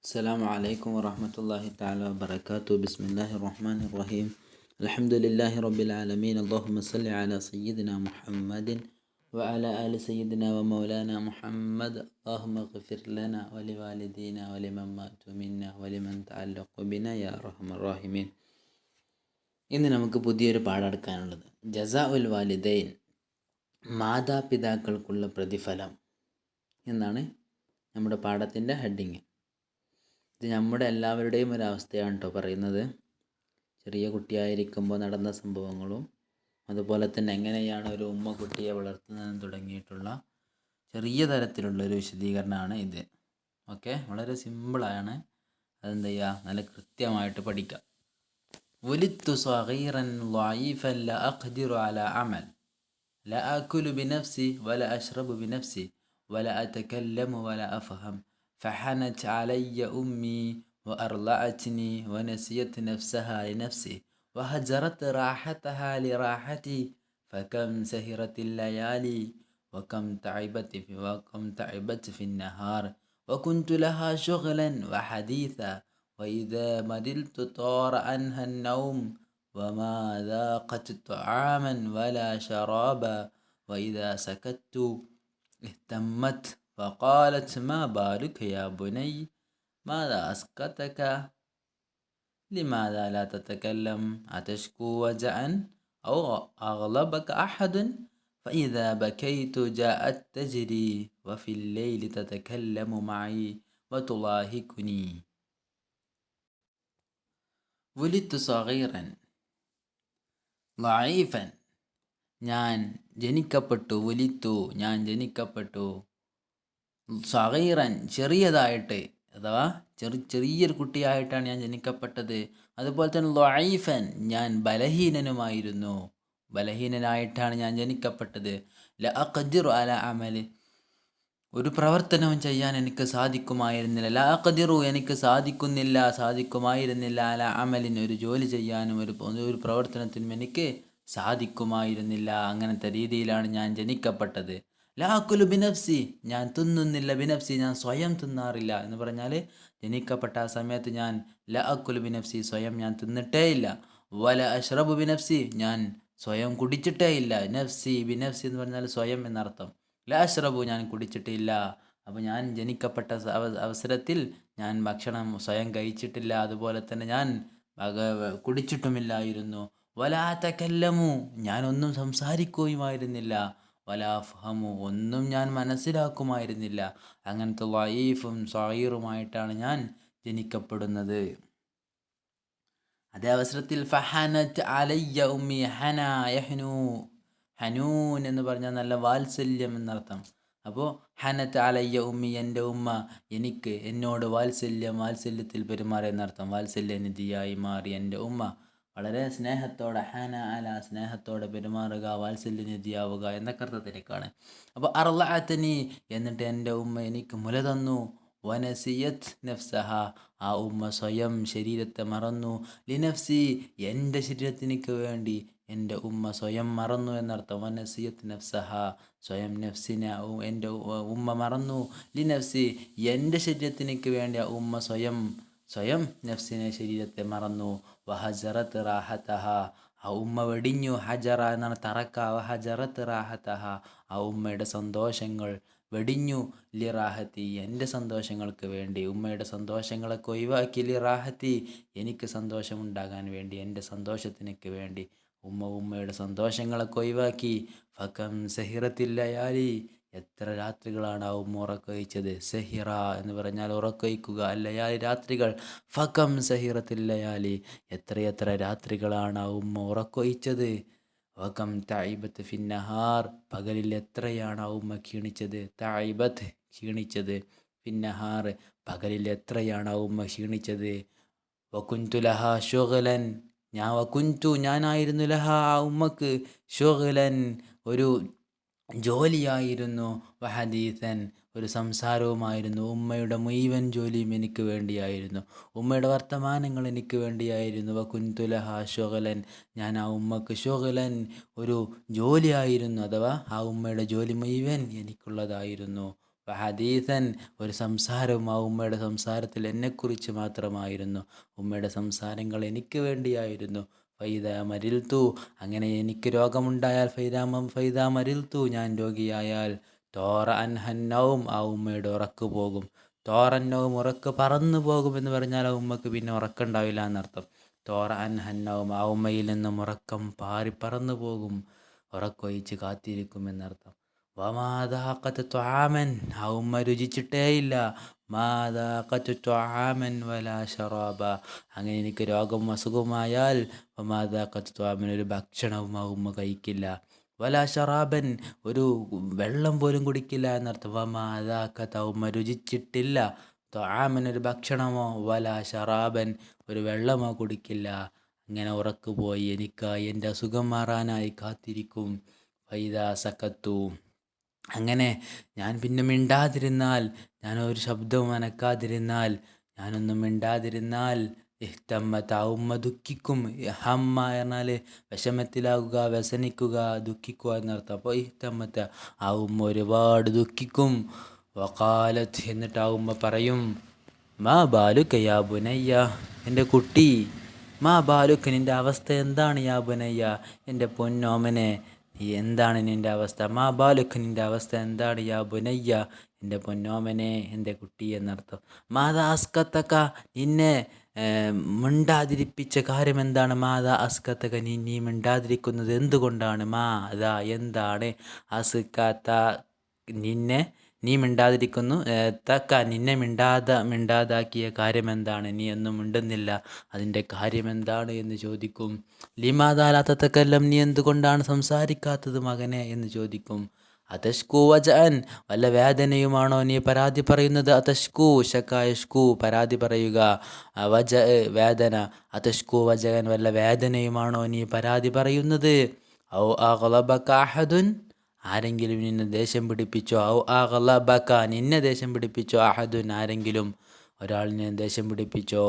السلام عليكم ورحمة الله تعالى وبركاته. بسم الله الرحمن الرحيم. الحمد لله رب العالمين. اللهم صل على سيدنا محمد وعلى آل سيدنا ومولانا محمد. اللهم اغفر لنا ولوالدينا ولمن ماتوا منا ولمن تعلق بنا يا أرحم الراحمين. ഇന്ന് നമുക്ക് പുതിയൊരു പാഠമെടുക്കാനുള്ളത് ജസാ ഉൽ വാലിദൈൻ, മാതാപിതാക്കൾക്കുള്ള പ്രതിഫലം എന്നാണ് നമ്മുടെ പാഠത്തിൻ്റെ ഹെഡിങ്. ഇത് നമ്മുടെ എല്ലാവരുടെയും ഒരവസ്ഥയാണ് കേട്ടോ പറയുന്നത്. ചെറിയ കുട്ടിയായിരിക്കുമ്പോൾ നടന്ന സംഭവങ്ങളും അതുപോലെ തന്നെ എങ്ങനെയാണ് ഒരു ഉമ്മ കുട്ടിയെ വളർത്തുന്നതെന്ന് തുടങ്ങിയിട്ടുള്ള ചെറിയ തരത്തിലുള്ളൊരു വിശദീകരണമാണ് ഇത്. ഓക്കെ, വളരെ സിമ്പിളാണ്. അതെന്ത് ചെയ്യുക, നല്ല കൃത്യമായിട്ട് പഠിക്കുക. ولدت صغيرا ضعيفا لا أقدر على عمل لا أكل بنفسي ولا أشرب بنفسي ولا أتكلم ولا أفهم فحنت علي أمي وأرضعتني ونسيت نفسها لنفسي وهجرت راحتها لراحتي فكم سهرت الليالي وكم تعبت في النهار وكنت لها شغلا وحديثا وإذا مدلت طار عنها النوم وما ذاقت طعاما ولا شرابا وإذا سكت اهتمت فقالت ما بالك يا بني ماذا أسكتك لماذا لا تتكلم أتشكو وجعا أو أغلبك أحد فإذا بكيت جاءت تجري وفي الليل تتكلم معي وتضاهكني ولدت صغيرا ضعيفا ഞാൻ ജനിക്കപ്പെട്ടു സഗീറൻ ചെറിയതായിട്ട്, അഥവാ ചെറിയൊരു കുട്ടിയായിട്ടാണ് ഞാൻ ജനിക്കപ്പെട്ടത്. അതുപോലെ തന്നെ ളഈഫൻ ഞാൻ ബലഹീനനായിട്ടാണ് ഞാൻ ജനിക്കപ്പെട്ടത്. ല അഖ്ദിറു അല അമലി ഒരു പ്രവർത്തനവും ചെയ്യാൻ എനിക്ക് സാധിക്കുമായിരുന്നില്ല. ല അഖ്ദിറു എനിക്ക് സാധിക്കുമായിരുന്നില്ല അല അമലിൻ ഒരു ജോലി ചെയ്യാനും ഒരു പ്രവർത്തനത്തിനും എനിക്ക് സാധിക്കുമായിരുന്നില്ല. അങ്ങനത്തെ രീതിയിലാണ് ഞാൻ ജനിക്കപ്പെട്ടത്. ലാ അക്കുലു ബിനഫ്സി ഞാൻ തിന്നുന്നില്ല, ബിനഫ്സി ഞാൻ സ്വയം തിന്നാറില്ല എന്ന് പറഞ്ഞാൽ ജനിക്കപ്പെട്ട ആ സമയത്ത് ഞാൻ ലാ അക്കുലു ബിനഫ്സി സ്വയം ഞാൻ തിന്നിട്ടേ ഇല്ല. വല അഷ്റബു ബിനഫ്സി ഞാൻ സ്വയം കുടിച്ചിട്ടേ ഇല്ല. നഫ്സി ബിനഫ്സി എന്ന് പറഞ്ഞാൽ സ്വയം എന്നർത്ഥം. ലാ അഷ്റബു ഞാൻ കുടിച്ചിട്ടില്ല. അപ്പോൾ ഞാൻ ജനിക്കപ്പെട്ട അവസരത്തിൽ ഞാൻ ഭക്ഷണം സ്വയം കഴിച്ചിട്ടില്ല, അതുപോലെ തന്നെ ഞാൻ കുടിച്ചിട്ടുമില്ലായിരുന്നു. വലാ തകല്ലമു ഞാനൊന്നും സംസാരിക്കുകയുമായിരുന്നില്ല. വലാ ഫഹമു ഒന്നും ഞാൻ മനസ്സിലാക്കുമായിരുന്നില്ല. അങ്ങനത്തെ വഈഫും സഗീറുമായിട്ടാണ് ഞാൻ ജനിക്കപ്പെടുന്നത്. അതേ അവസരത്തിൽ ഫഹനത് അലയ്യ ഉമ്മി ഹന യഹ്നു ഹനൂൻ എന്ന് പറഞ്ഞാൽ നല്ല വാത്സല്യം എന്നർത്ഥം. അപ്പോൾ ഹനത്ത് അലയ്യ ഉമ്മി എൻ്റെ ഉമ്മ എന്നോട് വാത്സല്യത്തിൽ പെരുമാറിയ എന്നർത്ഥം. വാത്സല്യനിധിയായി മാറി എൻ്റെ ഉമ്മ വളരെ സ്നേഹത്തോടെ, ഹന അല സ്നേഹത്തോടെ പെരുമാറുക, വാത്സല്യനിധിയാവുക എന്നൊക്കെ അർത്ഥത്തിലേക്കാണ്. അപ്പോൾ അർളഅതനി എന്നിട്ട് എൻ്റെ ഉമ്മ എനിക്ക് മുല തന്നു. വനസിയത് നഫ്സഹ ആ ഉമ്മ സ്വയം ശരീരത്തെ മറന്നു. ലിനഫ്സി എൻ്റെ ശരീരത്തിനു വേണ്ടി എൻ്റെ ഉമ്മ സ്വയം മറന്നു എന്നർത്ഥം. വനസിയത് നഫ്സഹ സ്വയം നഫ്സിനെ എൻ്റെ ഉമ്മ മറന്നു. ലിനഫ്സി എൻ്റെ ശരീരത്തിനു വേണ്ടി ആ ഉമ്മ സ്വയം നഫ്സിനെ ശരീരത്തെ മറന്നു. വഹജറത്ത് റാഹത്തഹ ആ ഉമ്മ വെടിഞ്ഞു. ഹജറ എന്നാണ് തറക്ക. വഹജറത്ത് റാഹത്തഹ ആ ഉമ്മയുടെ സന്തോഷങ്ങൾ വെടിഞ്ഞു. ലി റാഹത്തി എൻ്റെ സന്തോഷങ്ങൾക്ക് വേണ്ടി ഉമ്മയുടെ സന്തോഷങ്ങളൊക്കെ ഒഴിവാക്കി. ലി റാഹത്തി എനിക്ക് സന്തോഷമുണ്ടാകാൻ വേണ്ടി, എൻ്റെ സന്തോഷത്തിനൊക്കെ വേണ്ടി ഉമ്മയുടെ സന്തോഷങ്ങളൊക്കെ ഒഴിവാക്കി. ഫകം സഹിറത്തിൽ ലയാലി എത്ര രാത്രികളാണ് ആ ഉമ്മ ഉറക്കൊഴിച്ചത്. സഹിറ എന്ന് പറഞ്ഞാൽ ഉറക്കൊഴിക്കുക, അല്ലയാലി രാത്രികൾ. ഫകം സഹിറത്തിൽ ലയാലി എത്രയെത്ര രാത്രികളാണ് ആ ഉമ്മ ഉറക്കൊഴിച്ചത്. വകം തഇബത്ത് ഫിന്നഹാർ പകലിൽ എത്രയാണ് ആ ഉമ്മ ക്ഷീണിച്ചത്. തഇബത്ത് ക്ഷീണിച്ചത്, ഫിന്നഹാർ പകലിൽ എത്രയാണ് ആ ഉമ്മ ക്ഷീണിച്ചത്. വകുന്തു ലഹ ശുഗ്ലൻ ഞാനായിരുന്നു ലഹ ആ ഉമ്മക്ക് ശുഗ്ലൻ ഒരു ജോലിയായിരുന്നു. വഹദീസൻ ഒരു സംസാരവുമായിരുന്നു. ഉമ്മയുടെ മുഴുവൻ ജോലിയും എനിക്ക് വേണ്ടിയായിരുന്നു. ഉമ്മയുടെ വർത്തമാനങ്ങൾ എനിക്ക് വേണ്ടിയായിരുന്നു. വകുന്തു ലഹ ശുഗ്ലൻ ഞാൻ ആ ഉമ്മക്ക് ശുഗ്ലൻ ഒരു ജോലിയായിരുന്നു, അഥവാ ആ ഉമ്മയുടെ ജോലി മുഴുവൻ എനിക്കുള്ളതായിരുന്നു. ഹദീസൻ ഒരു സംസാരവും ആ ഉമ്മയുടെ സംസാരത്തിൽ എന്നെക്കുറിച്ച് മാത്രമായിരുന്നു. ഉമ്മയുടെ സംസാരങ്ങൾ എനിക്ക് വേണ്ടിയായിരുന്നു. ഫൈദ മരിൽത്തു, അങ്ങനെ എനിക്ക് രോഗമുണ്ടായാൽ ഫൈദ മരിൽത്തു, ഞാൻ രോഗിയായാൽ തോറ അൻഹന്നവും, ആ ഉമ്മയുടെ ഉറക്ക് പോകും. തോറന്നവും ഉറക്ക് പറന്നു പോകുമെന്ന് പറഞ്ഞാൽ ആ ഉമ്മക്ക് പിന്നെ ഉറക്കുണ്ടാവില്ല എന്നർത്ഥം. തോറ അൻഹന്നവും, ആ ഉമ്മയിൽ നിന്നും ഉറക്കം പാറി പറന്നു പോകും, ഉറക്കൊഴിച്ച് കാത്തിരിക്കുമെന്നർത്ഥം. വമാദാഖത്ത് ത്വാമൻ, ആ ഉമ്മ രുചിച്ചിട്ടേയില്ല. മാദാഖത്ത് ത്വാമൻ വലാ ഷറാബ, അങ്ങനെ എനിക്ക് രോഗം അസുഖമായാൽ വമാദാഖത്ത് ത്വാമൻ, ഒരു ഭക്ഷണവും ആ ഉമ്മ കഴിക്കില്ല. വലാ ഷറാബൻ, ഒരു വെള്ളം പോലും കുടിക്കില്ല എന്നർത്ഥം. വമാദാഖത്ത്, ആ ഉമ്മ രുചിച്ചിട്ടില്ല. ത്വാമൻ, ഒരു ഭക്ഷണമോ, വലാ ഷറാബൻ, ഒരു വെള്ളമോ കുടിക്കില്ല. അങ്ങനെ ഉറക്ക് പോയി എനിക്കായി എൻ്റെ അസുഖം മാറാനായി കാത്തിരിക്കും. ഫൈദാ സക്കത്തു, അങ്ങനെ ഞാൻ പിന്നെ മിണ്ടാതിരുന്നാൽ, ഞാൻ ഒരു ശബ്ദവും അനക്കാതിരുന്നാൽ, ഞാനൊന്നും മിണ്ടാതിരുന്നാൽ, ഇഹ്തമ്മത്ത്, ആ ഉമ്മ ദുഃഖിക്കും. ഹമ്മ എന്നാൽ വിഷമത്തിലാകുക, വ്യസനിക്കുക, ദുഃഖിക്കുക എന്നർത്ഥം. അപ്പോൾ ഇഹ്തമ്മത്ത്, ആ ഉമ്മ ഒരുപാട് ദുഃഖിക്കും. വഖാലത്ത്, എന്നിട്ട് ആ ഉമ്മ പറയും, മാ ബാലുക യാ ബുനയ്യ, എൻ്റെ കുട്ടി, മാ ബാലുക, നിൻ്റെ അവസ്ഥ എന്താണ്, യാ ബുനയ്യ, എൻ്റെ പൊന്നോമനെ, എന്താണ് നിൻ്റെ അവസ്ഥ. മാ ബാലുക, നിൻ്റെ അവസ്ഥ എന്താണ്, യാ ബുനയ്യ, എൻ്റെ പൊന്നോമനെ, എൻ്റെ കുട്ടി എന്നർത്ഥം. മാതാ അസ്കത്തക്ക, നിന്നെ മിണ്ടാതിരിപ്പിച്ച കാര്യം എന്താണ്. മാതാ അസ്കത്തക്ക, നീ മിണ്ടാതിരിക്കുന്നത് എന്തുകൊണ്ടാണ്. മാതാ, എന്താണ്, അസ്കത്ത, നിന്നെ, നീ മിണ്ടാതിരിക്കുന്നു, തക്ക, നിന്നെ മിണ്ടാതാക്കിയ കാര്യം എന്താണ്, നീ ഒന്നും മിണ്ടുന്നില്ല, അതിൻ്റെ കാര്യമെന്താണ് എന്ന് ചോദിക്കും. ലിമാദാലാത്തക്കല്ലം, നീ എന്തുകൊണ്ടാണ് സംസാരിക്കാത്തത് മകനെ എന്ന് ചോദിക്കും. അതഷ്കൂ വജഅൻ, വല്ല വേദനയുമാണോ നീ പരാതി പറയുന്നത്. അതഷ്കൂ ഷക്കായഷ്കൂ, പരാതി പറയുക, വജ, വേദന. അതഷ്കൂ വജഅൻ, വല്ല വേദനയുമാണോ നീ പരാതി പറയുന്നത്. ഔ അഗ്ളബക അഹദുൻ, ആരെങ്കിലും നിന്നെ ദേഷ്യം പിടിപ്പിച്ചോ. ഔ അഗ്ളബക, നിന്നെ ദേഷ്യം പിടിപ്പിച്ചോ. അഹദുൻ, ആരെങ്കിലും ഒരാളിനെ ദേഷ്യം പിടിപ്പിച്ചോ.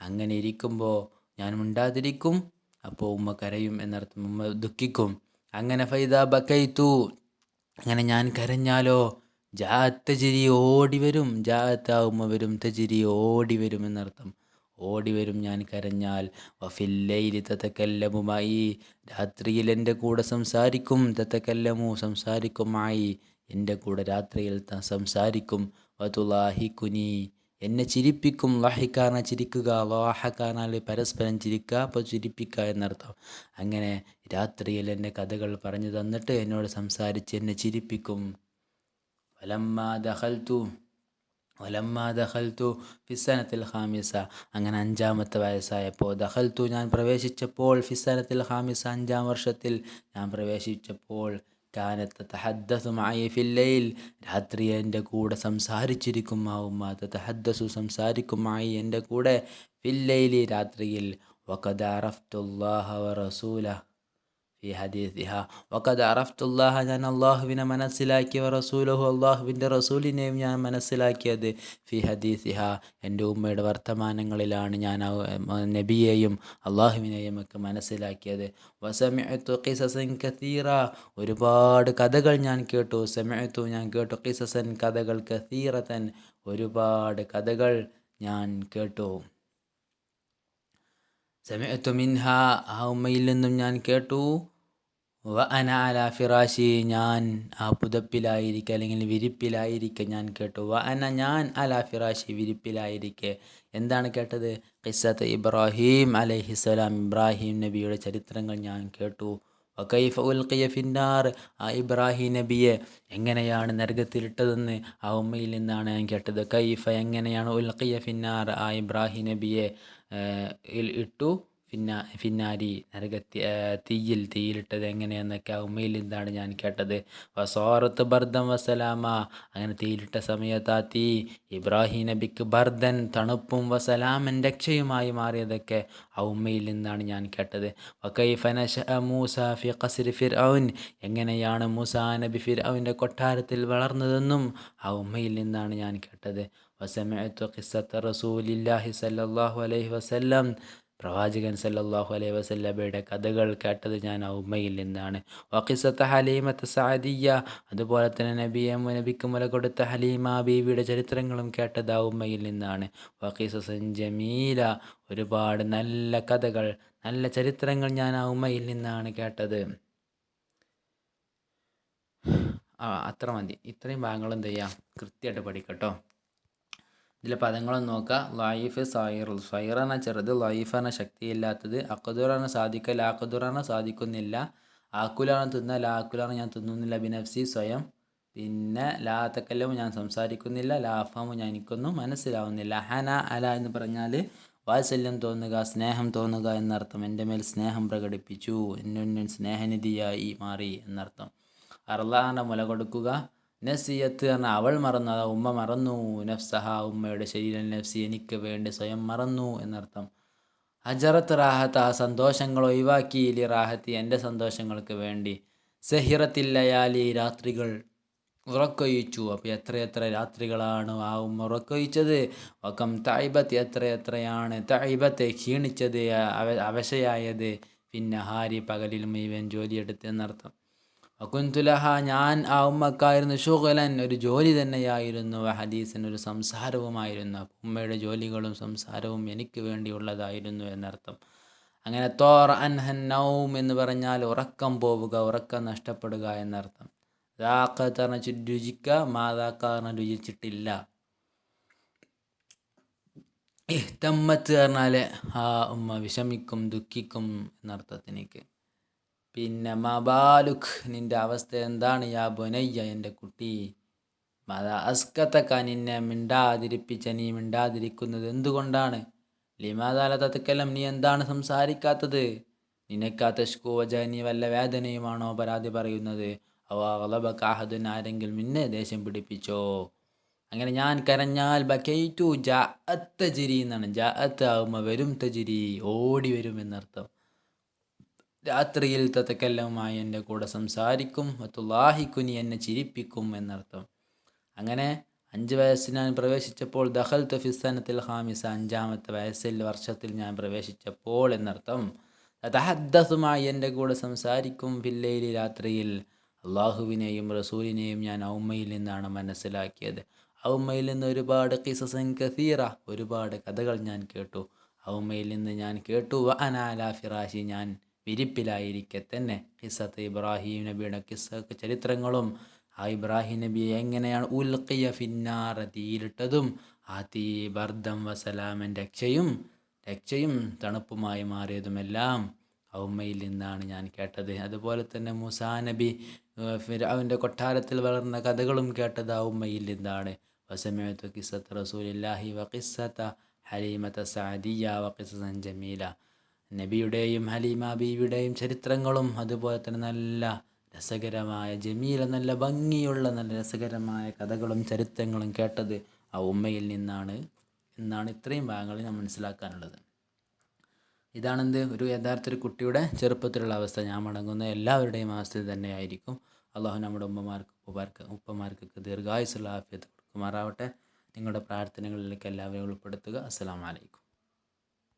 അങ്ങനെ ഇരിക്കുമ്പോൾ ഞാൻ മിണ്ടാതിരിക്കും, അപ്പോൾ ഉമ്മ കരയും എന്നർത്ഥം, ഉമ്മ ദുഃഖിക്കും. അങ്ങനെ ഫൈദാ ബക്കൈതു, അങ്ങനെ ഞാൻ കരഞ്ഞാലോ, ജാത്തജിരി, ഓടി വരും. ജാത്ത, ഉമ്മ വരും. തജിരി, ഓടി വരും എന്നർത്ഥം, ഓടി വരും ഞാൻ കരഞ്ഞാൽ. വഫില്ലൈലി തതകല്ലമുമായി, രാത്രിയിൽ എൻ്റെ കൂടെ സംസാരിക്കും. തതകല്ലമു, സംസാരിക്കുമായി, എൻ്റെ കൂടെ രാത്രിയിൽ സംസാരിക്കും. വതുലാഹിക്കുനി, എന്നെ ചിരിപ്പിക്കും. ലഹിക്കാന, ചിരിക്കുക. ലാഹക്കാനാൽ പരസ്പരം ചിരിക്കുക, അപ്പോൾ ചിരിപ്പിക്കുക എന്നർത്ഥം. അങ്ങനെ രാത്രിയിൽ എന്നെ കഥകൾ പറഞ്ഞു തന്നിട്ട് എന്നോട് സംസാരിച്ച് എന്നെ ചിരിപ്പിക്കും. വലമ്മാ ദഖൽതു ഫിസ്സനത്തിൽ ഖാമിസ, അങ്ങനെ 5-ാമത്തെ വയസ്സായപ്പോൾ, ദഖൽതു, ഞാൻ പ്രവേശിച്ചപ്പോൾ, ഫിസ്സനത്തിൽ ഖാമിസ, 5-ാം വർഷത്തിൽ ഞാൻ പ്രവേശിച്ചപ്പോൾ, കാനത്ത് തഹദ്ദസു മഅയി ഫില്ലൈൽ, രാത്രി എൻ്റെ കൂടെ സംസാരിച്ചിരിക്കും ആ ഉമ്മ. തഹദ്ദസു, സംസാരിക്കും, മഅയി, എൻ്റെ കൂടെ, ഫില്ലൈലി, രാത്രിയിൽ. വഖദ് അറഫ്തുല്ലാഹ വറസൂലഹ ഫി ഹദീസിഹ, വഖദ് അറഫ്തുല്ലാഹ, ഞാൻ അള്ളാഹുവിനെ മനസ്സിലാക്കി, വറസൂലഹു, അള്ളാഹുവിൻ്റെ റസൂലിനെയും ഞാൻ മനസ്സിലാക്കിയത്, ഫി ഹദീസിഹ, എൻ്റെ ഉമ്മയുടെ വർത്തമാനങ്ങളിലാണ് ഞാൻ നബിയെയും അള്ളാഹുവിനെയും ഒക്കെ മനസ്സിലാക്കിയത്. വസമിഅ്തു ഖിസസൻ കസീറ, ഒരുപാട് കഥകൾ ഞാൻ കേട്ടു. സമിഅ്തു, ഞാൻ കേട്ടു. ഖിസസൻ, കഥകൾ. കസീറതൻ, ഒരുപാട് കഥകൾ ഞാൻ കേട്ടു. സമിഅ്തു മിൻഹ, ആ ഉമ്മയിൽ നിന്നും ഞാൻ കേട്ടു. വ അന അല ഫിറാശി, ഞാൻ ആ പുതപ്പിലായിരിക്കെ, അല്ലെങ്കിൽ വിരിപ്പിലായിരിക്കെ ഞാൻ കേട്ടു. വ അന, ഞാൻ, അല ഫിറാശി, വിരിപ്പിലായിരിക്കെ. എന്താണ് കേട്ടത്. ഖിസ്സത്ത് ഇബ്രാഹിം അലൈഹിസ്സലാം, ഇബ്രാഹിം നബിയുടെ ചരിത്രങ്ങൾ ഞാൻ കേട്ടു. വകൈഫ ഉൽഖിയ ഫിന്നാർ, ആ ഇബ്രാഹിം നബിയെ എങ്ങനെയാണ് നരകത്തിലിട്ടതെന്ന് ആ ഉമ്മയിൽ നിന്നാണ് ഞാൻ കേട്ടത്. കൈഫ, എങ്ങനെയാണ്, ഉൽഖിയ ഫിന്നാർ, ആ ഇബ്രാഹിം നബിയെ ഇട്ടു, ഫിന്നാരി, തീയിലിട്ടത് എങ്ങനെയെന്നൊക്കെ ആ ഉമ്മയിൽ നിന്നാണ് ഞാൻ കേട്ടത്. വസോറത്ത് ബർദൻ വസലാമ, അങ്ങനെ തീയിലിട്ട സമയത്ത് ആ തീ ഇബ്രാഹിം നബിക്ക് ബർദൻ, തണുപ്പും, വസലാമൻ, രക്ഷയുമായി മാറിയതൊക്കെ ആ ഉമ്മയിൽ നിന്നാണ് ഞാൻ കേട്ടത്. വകൈഫ നശഅ മൂസ ഫി ഖസ്രി ഫിർഔൻ, എങ്ങനെയാണ് മൂസാ നബി ഫിർഔൻ്റെ കൊട്ടാരത്തിൽ വളർന്നതെന്നും ആ ഉമ്മയിൽ നിന്നാണ് ഞാൻ കേട്ടത്. വസമിഅ്തു ഖിസ്സത്ത റസൂലില്ലാഹി സ്വല്ലല്ലാഹു അലൈഹി വസല്ലം, പ്രവാചകൻ സല്ലല്ലാഹു അലൈഹി വസല്ലമയുടെ കഥകൾ കേട്ടത് ഞാൻ ആ ഉമ്മയിൽ നിന്നാണ്. വഖിസത്ത ഹലീമത്ത് സഅദിയ്യ, അതുപോലെ തന്നെ നബിക്ക് മുല കൊടുത്ത ഹലീമ ബീവിയുടെ ചരിത്രങ്ങളും കേട്ടത് ആ ഉമ്മയിൽ നിന്നാണ്. വഖിസസൻ ജമീല, ഒരുപാട് നല്ല കഥകൾ, നല്ല ചരിത്രങ്ങൾ ഞാൻ ആ ഉമ്മയിൽ നിന്നാണ് കേട്ടത്. അത്ര മതി. ഇത്രയും ഭാഗങ്ങൾ എന്ത് ചെയ്യുക, കൃത്യമായിട്ട് പഠിക്കട്ടോ. ഇതിലെ പദങ്ങളൊന്നും നോക്കുക. ലൈഫ്, സൈർ. സൈർ പറഞ്ഞാൽ ചെറുത്, ലൈഫ് പറഞ്ഞാൽ ശക്തിയില്ലാത്തത്, അക്കദുറാണ് സാധിക്കുക, ലാക്കദുറാണ് സാധിക്കുന്നില്ല, ആക്കുലാണ് തിന്നുക, ലാക്കുലാണ് ഞാൻ തിന്നുന്നില്ല, ബിനഫ്സി സ്വയം, പിന്നെ ലാ തക്കല്ലമു ഞാൻ സംസാരിക്കുന്നില്ല, ലാഫാമു ഞാൻ എനിക്കൊന്നും മനസ്സിലാവുന്നില്ല. ഹന അല എന്ന് പറഞ്ഞാൽ വാത്സല്യം തോന്നുക, സ്നേഹം തോന്നുക എന്നർത്ഥം. എൻ്റെ മേൽ സ്നേഹം പ്രകടിപ്പിച്ചു, എന്നെ സ്നേഹനിധിയായി മാറി എന്നർത്ഥം. അർലാന മുല കൊടുക്കുക. നസിയത്ത് പറഞ്ഞാൽ അവൾ മറന്നു, അതാ ഉമ്മ മറന്നു. നഫ്സഹ ഉമ്മയുടെ ശരീരം, നഫ്സി എനിക്ക് വേണ്ടി സ്വയം മറന്നു എന്നർത്ഥം. ഹജറത്ത് റാഹത്ത് സന്തോഷങ്ങൾ ഒഴിവാക്കി, ലി റാഹത്തി എൻ്റെ സന്തോഷങ്ങൾക്ക് വേണ്ടി. സഹിറത്തില്ലയാലി രാത്രികൾ ഉറക്കൊഴിച്ചു. അപ്പോൾ എത്രയെത്ര രാത്രികളാണ് ആ ഉമ്മ ഉറക്കൊഴിച്ചത്. വക്കം തൈബത്ത് എത്രയെത്രയാണ് തൈബത്തെ ക്ഷീണിച്ചത്, അവശയായത്. പിന്നെ ഹാരി പകലിൽ മുഴുവൻ ജോലിയെടുത്ത് എന്നർത്ഥം. വകുന്തുലഹ ഞാൻ ആ ഉമ്മക്കായിരുന്നു ഷുഗലൻ ഒരു ജോലി തന്നെയായിരുന്നു, ഹദീസൻ ഒരു സംസാരവുമായിരുന്നു. ഉമ്മയുടെ ജോലികളും സംസാരവും എനിക്ക് വേണ്ടിയുള്ളതായിരുന്നു എന്നർത്ഥം. അങ്ങനെ തോർ അൻഹൻ നൗം എന്ന് പറഞ്ഞാൽ ഉറക്കം പോവുക, ഉറക്കം നഷ്ടപ്പെടുക എന്നർത്ഥം. ദാഖത്ത് പറഞ്ഞാൽ രുചിക്കുക, മാതാക്ക പറഞ്ഞാൽ രുചിച്ചിട്ടില്ല. ഇഹ്തമ്മത്ത് പറഞ്ഞാൽ ആ ഉമ്മ വിഷമിക്കും, ദുഃഖിക്കും എന്നർത്ഥത്തിനേക്ക്. പിന്നെ മബാലുഖ് നിൻ്റെ അവസ്ഥ എന്താണ്, യാ ബുനയ്യ എൻ്റെ കുട്ടി. മത അസ്കത്തക്ക നിന്നെ മിണ്ടാതിരിപ്പിച്ച, നീ മിണ്ടാതിരിക്കുന്നത് എന്തുകൊണ്ടാണ്. ലിമാദാല തത്തക്കെല്ലാം നീ എന്താണ് സംസാരിക്കാത്തത്. നിനക്കാത്തഷ്കുവജ നീ വല്ല വേദനയുമാണോ പരാതി പറയുന്നത്. അവളബക്കാഹദൻ ആരെങ്കിലും നിന്നെ ദേഷ്യം പിടിപ്പിച്ചോ. അങ്ങനെ ഞാൻ കരഞ്ഞാൽ ബക്കൈറ്റു ജഅത്ത് ജിരി എന്നാണ്. ജഅത്ത് ആകുമ്പോൾ വരും, തജിരി ഓടി വരും എന്നർത്ഥം. രാത്രിയിൽ തത്തക്കല്ലവുമായി എൻ്റെ കൂടെ സംസാരിക്കും, വത്തുല്ലാഹിക്കുനി എന്നെ ചിരിപ്പിക്കും എന്നർത്ഥം. അങ്ങനെ 5 വയസ്സിൽ ഞാൻ പ്രവേശിച്ചപ്പോൾ ദഖൽതു ഫിസ്സനത്തിൽ ഖാമിസ 5-ാമത്തെ വർഷത്തിൽ ഞാൻ പ്രവേശിച്ചപ്പോൾ എന്നർത്ഥം. തഹദ്ദസുമായി എൻ്റെ കൂടെ സംസാരിക്കും, ഫില്ലൈലി രാത്രിയിൽ. അള്ളാഹുവിനെയും റസൂലിനെയും ഞാൻ ഉമ്മയിൽ നിന്നാണ് മനസ്സിലാക്കിയത്. ഉമ്മയിൽ നിന്ന് ഒരുപാട് ഖിസസൻ കസീറ, ഒരുപാട് കഥകൾ ഞാൻ കേട്ടു. ഉമ്മയിൽ നിന്ന് ഞാൻ കേട്ടു. അനാല ഫിറാശി ഞാൻ വിരിപ്പിലായിരിക്കെ തന്നെ. ഖിസ്സത്ത് ഇബ്രാഹിം നബിയുടെ ചരിത്രങ്ങളും ആ ഇബ്രാഹിം നബിയെ എങ്ങനെയാണ് ഉൽഖിയ ഫിന്നാർ തീയിലിട്ടതും ആ തീ ബർദം വസലാമൻ രക്ഷയും തണുപ്പുമായി മാറിയതുമെല്ലാം ഉമ്മയിൽ നിന്നാണ് ഞാൻ കേട്ടത്. അതുപോലെ തന്നെ മൂസാ നബി ഫിർഔന്റെ കൊട്ടാരത്തിൽ വളർന്ന കഥകളും കേട്ടത് ആ ഉമ്മയിൽ നിന്നാണ്. വസമഅതു ഖിസ്സത്ത് റസൂലില്ലാഹി വഖിസ്സത ഹലീമത സഅദിയ്യ വഖിസ്സൻ ജമീല. നബിയുടെയും ഹലീമ ബീവിയുടെയും ചരിത്രങ്ങളും അതുപോലെ തന്നെ നല്ല രസകരമായ ജമീല, നല്ല ഭംഗിയുള്ള നല്ല രസകരമായ കഥകളും ചരിത്രങ്ങളും കേട്ടത് ആ ഉമ്മയിൽ നിന്നാണ് എന്നാണ് ഇത്രയും ഭാഗങ്ങൾ ഞാൻ മനസ്സിലാക്കാനുള്ളത്. ഇതാണെന്ത് ഒരു യഥാർത്ഥ ഒരു കുട്ടിയുടെ ചെറുപ്പത്തിലുള്ള അവസ്ഥ. ഞാൻ മടങ്ങുന്ന എല്ലാവരുടെയും അവസ്ഥ തന്നെയായിരിക്കും. അള്ളാഹു നമ്മുടെ ഉപ്പമാർക്കൊക്കെ ദീർഘായുസ്സുള്ള ആഫിയത്ത് കൊടുക്കുമാറാവട്ടെ. നിങ്ങളുടെ പ്രാർത്ഥനകളിലേക്ക് എല്ലാവരെയും ഉൾപ്പെടുത്തുക. അസ്സലാമു അലൈക്കും.